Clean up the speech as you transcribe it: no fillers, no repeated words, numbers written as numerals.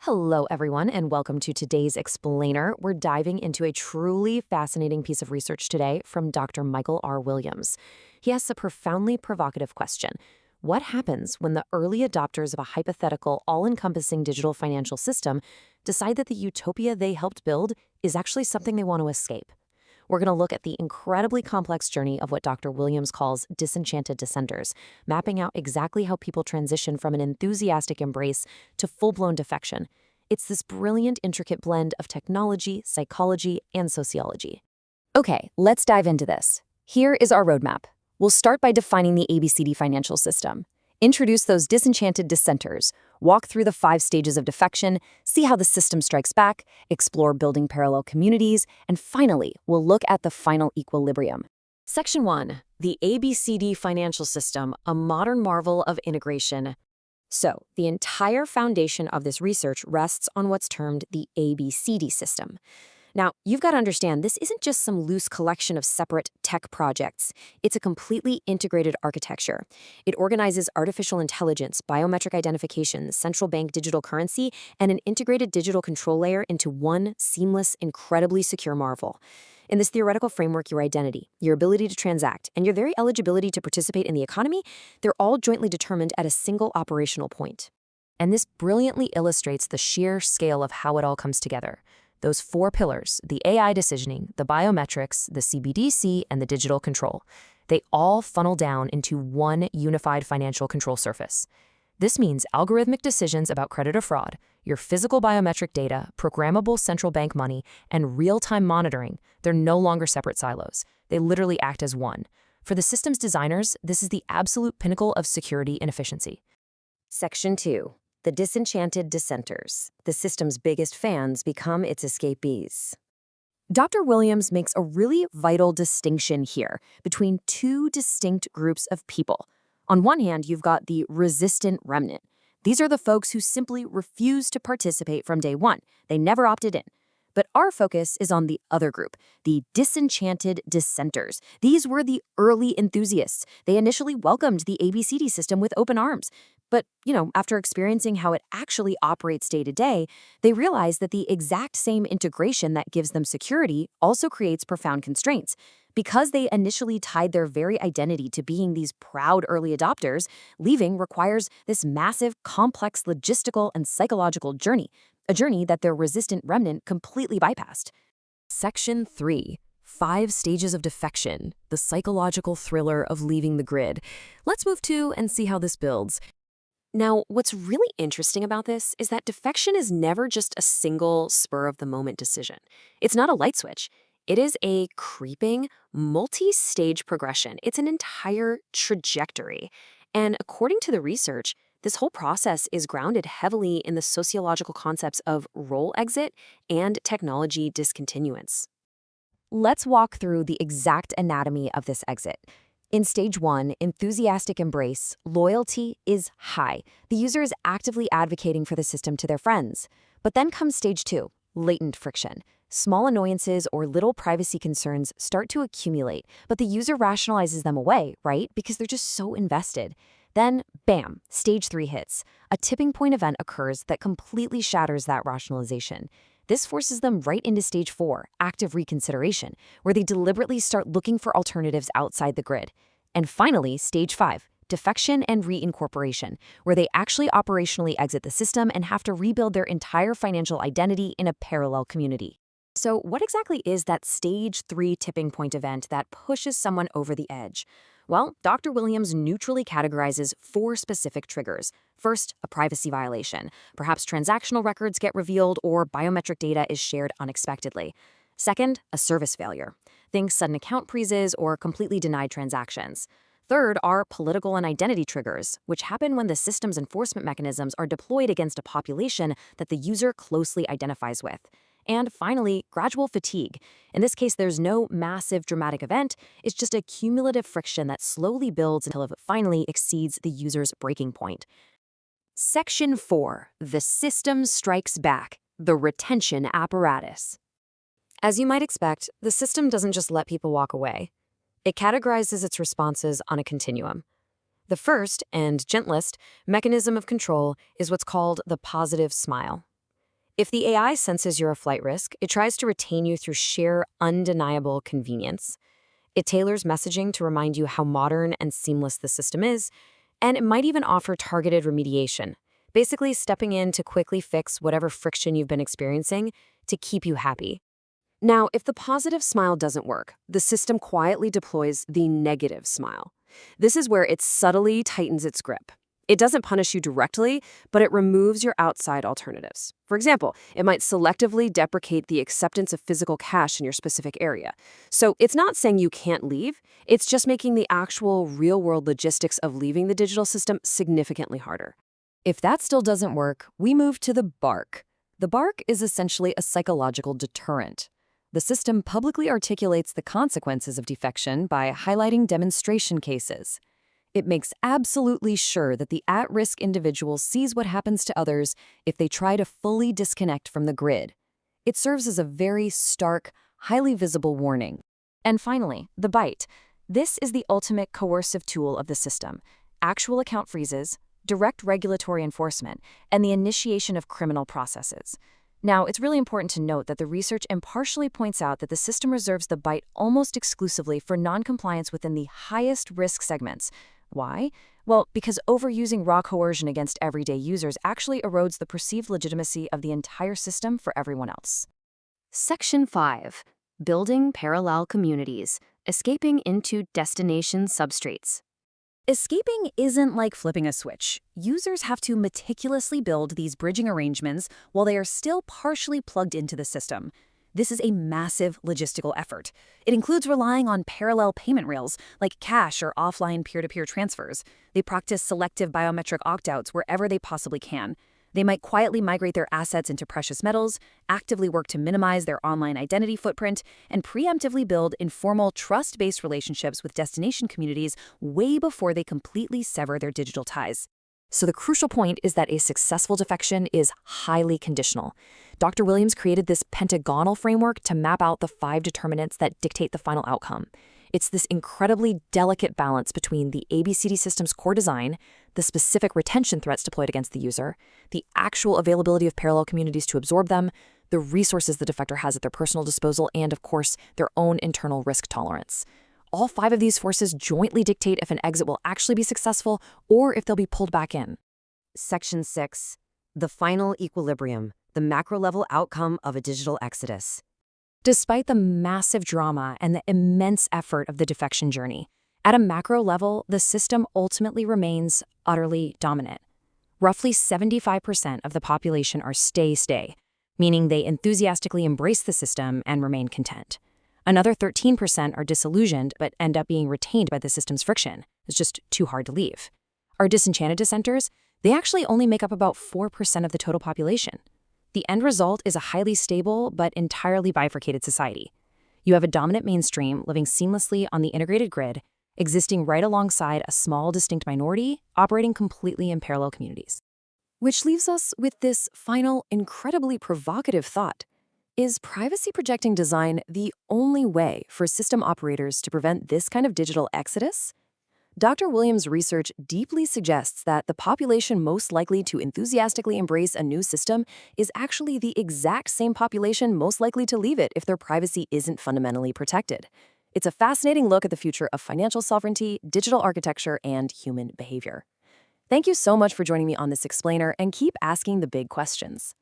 Hello, everyone, and welcome to today's Explainer. We're diving into a truly fascinating piece of research today from Dr. Michael R. Williams. He asks a profoundly provocative question. What happens when the early adopters of a hypothetical, all-encompassing digital financial system decide that the utopia they helped build is actually something they want to escape? We're going to look at the incredibly complex journey of what Dr. Williams calls disenchanted dissenters, mapping out exactly how people transition from an enthusiastic embrace to full-blown defection. It's this brilliant, intricate blend of technology, psychology, and sociology. Okay, let's dive into this. Here is our roadmap. We'll start by defining the ABCD financial system. Introduce those disenchanted dissenters, walk through the 5 stages of defection, see how the system strikes back, explore building parallel communities, and finally, we'll look at the final equilibrium. Section 1. The ABCD financial system, a modern marvel of integration. So, the entire foundation of this research rests on what's termed the ABCD system. Now, you've got to understand, this isn't just some loose collection of separate tech projects. It's a completely integrated architecture. It organizes artificial intelligence, biometric identification, central bank digital currency, and an integrated digital control layer into one seamless, incredibly secure marvel. In this theoretical framework, your identity, your ability to transact, and your very eligibility to participate in the economy, they're all jointly determined at a single operational point. And this brilliantly illustrates the sheer scale of how it all comes together. Those 4 pillars, the AI decisioning, the biometrics, the CBDC, and the digital control, they all funnel down into one unified financial control surface. This means algorithmic decisions about credit or fraud, your physical biometric data, programmable central bank money, and real-time monitoring, they're no longer separate silos. They literally act as one. For the system's designers, this is the absolute pinnacle of security and efficiency. Section 2. The disenchanted dissenters. The system's biggest fans become its escapees. Dr. Williams makes a really vital distinction here between 2 distinct groups of people. On one hand, you've got the resistant remnant. These are the folks who simply refuse to participate from day one. They never opted in. But our focus is on the other group, the disenchanted dissenters. These were the early enthusiasts. They initially welcomed the ABCD system with open arms. But, after experiencing how it actually operates day to day, they realize that the exact same integration that gives them security also creates profound constraints. Because they initially tied their very identity to being these proud early adopters, leaving requires this massive, complex logistical and psychological journey, a journey that their resistant remnant completely bypassed. Section 3. 5 stages of defection, the psychological thriller of leaving the grid. Let's move to and see how this builds. Now, what's really interesting about this is that defection is never just a single spur-of-the-moment decision. It's not a light switch. It is a creeping, multi-stage progression. It's an entire trajectory. And according to the research, this whole process is grounded heavily in the sociological concepts of role exit and technology discontinuance. Let's walk through the exact anatomy of this exit. In stage 1, enthusiastic embrace, loyalty is high. The user is actively advocating for the system to their friends. But then comes stage 2, latent friction. Small annoyances or little privacy concerns start to accumulate, but the user rationalizes them away, right? Because they're just so invested. Then, bam, stage 3 hits. A tipping point event occurs that completely shatters that rationalization. This forces them right into stage 4, active reconsideration, where they deliberately start looking for alternatives outside the grid. And finally, stage 5, defection and reincorporation, where they actually operationally exit the system and have to rebuild their entire financial identity in a parallel community. So what exactly is that stage 3 tipping point event that pushes someone over the edge? Well, Dr. Williams neutrally categorizes 4 specific triggers. First, a privacy violation. Perhaps transactional records get revealed or biometric data is shared unexpectedly. Second, a service failure. Think sudden account freezes or completely denied transactions. Third are political and identity triggers, which happen when the system's enforcement mechanisms are deployed against a population that the user closely identifies with. And finally, gradual fatigue. In this case, there's no massive dramatic event. It's just a cumulative friction that slowly builds until it finally exceeds the user's breaking point. Section 4. The system strikes back. The retention apparatus. As you might expect, the system doesn't just let people walk away. It categorizes its responses on a continuum. The first, and gentlest, mechanism of control is what's called the positive smile. If the AI senses you're a flight risk, it tries to retain you through sheer, undeniable convenience. It tailors messaging to remind you how modern and seamless the system is, and it might even offer targeted remediation, basically stepping in to quickly fix whatever friction you've been experiencing to keep you happy. Now, if the positive smile doesn't work, the system quietly deploys the negative smile. This is where it subtly tightens its grip. It doesn't punish you directly, but it removes your outside alternatives. For example, it might selectively deprecate the acceptance of physical cash in your specific area. So it's not saying you can't leave, it's just making the actual real-world logistics of leaving the digital system significantly harder. If that still doesn't work, we move to the bark. The bark is essentially a psychological deterrent. The system publicly articulates the consequences of defection by highlighting demonstration cases. It makes absolutely sure that the at-risk individual sees what happens to others if they try to fully disconnect from the grid. It serves as a very stark, highly visible warning. And finally, the bite. This is the ultimate coercive tool of the system. Actual account freezes, direct regulatory enforcement, and the initiation of criminal processes. Now, it's really important to note that the research impartially points out that the system reserves the bite almost exclusively for noncompliance within the highest risk segments. Why? Well, because overusing raw coercion against everyday users actually erodes the perceived legitimacy of the entire system for everyone else. Section 5. Building Parallel Communities, Escaping into Destination Substrates. Escaping isn't like flipping a switch. Users have to meticulously build these bridging arrangements while they are still partially plugged into the system. This is a massive logistical effort. It includes relying on parallel payment rails, like cash or offline peer-to-peer transfers. They practice selective biometric opt-outs wherever they possibly can. They might quietly migrate their assets into precious metals, actively work to minimize their online identity footprint, and preemptively build informal, trust-based relationships with destination communities way before they completely sever their digital ties. So the crucial point is that a successful defection is highly conditional. Dr. Williams created this pentagonal framework to map out the 5 determinants that dictate the final outcome. It's this incredibly delicate balance between the ABCD system's core design, the specific retention threats deployed against the user, the actual availability of parallel communities to absorb them, the resources the defector has at their personal disposal, and, of course, their own internal risk tolerance. All 5 of these forces jointly dictate if an exit will actually be successful or if they'll be pulled back in. Section 6. The Final Equilibrium, the macro-level outcome of a digital exodus. Despite the massive drama and the immense effort of the defection journey, at a macro level, the system ultimately remains utterly dominant. Roughly 75% of the population are stay, meaning they enthusiastically embrace the system and remain content. Another 13% are disillusioned but end up being retained by the system's friction. It's just too hard to leave. Our disenchanted dissenters, they actually only make up about 4% of the total population. The end result is a highly stable but entirely bifurcated society. You have a dominant mainstream living seamlessly on the integrated grid, existing right alongside a small, distinct minority operating completely in parallel communities. Which leaves us with this final, incredibly provocative thought. Is privacy-projecting design the only way for system operators to prevent this kind of digital exodus? Dr. Williams' research deeply suggests that the population most likely to enthusiastically embrace a new system is actually the exact same population most likely to leave it if their privacy isn't fundamentally protected. It's a fascinating look at the future of financial sovereignty, digital architecture, and human behavior. Thank you so much for joining me on this explainer, and keep asking the big questions.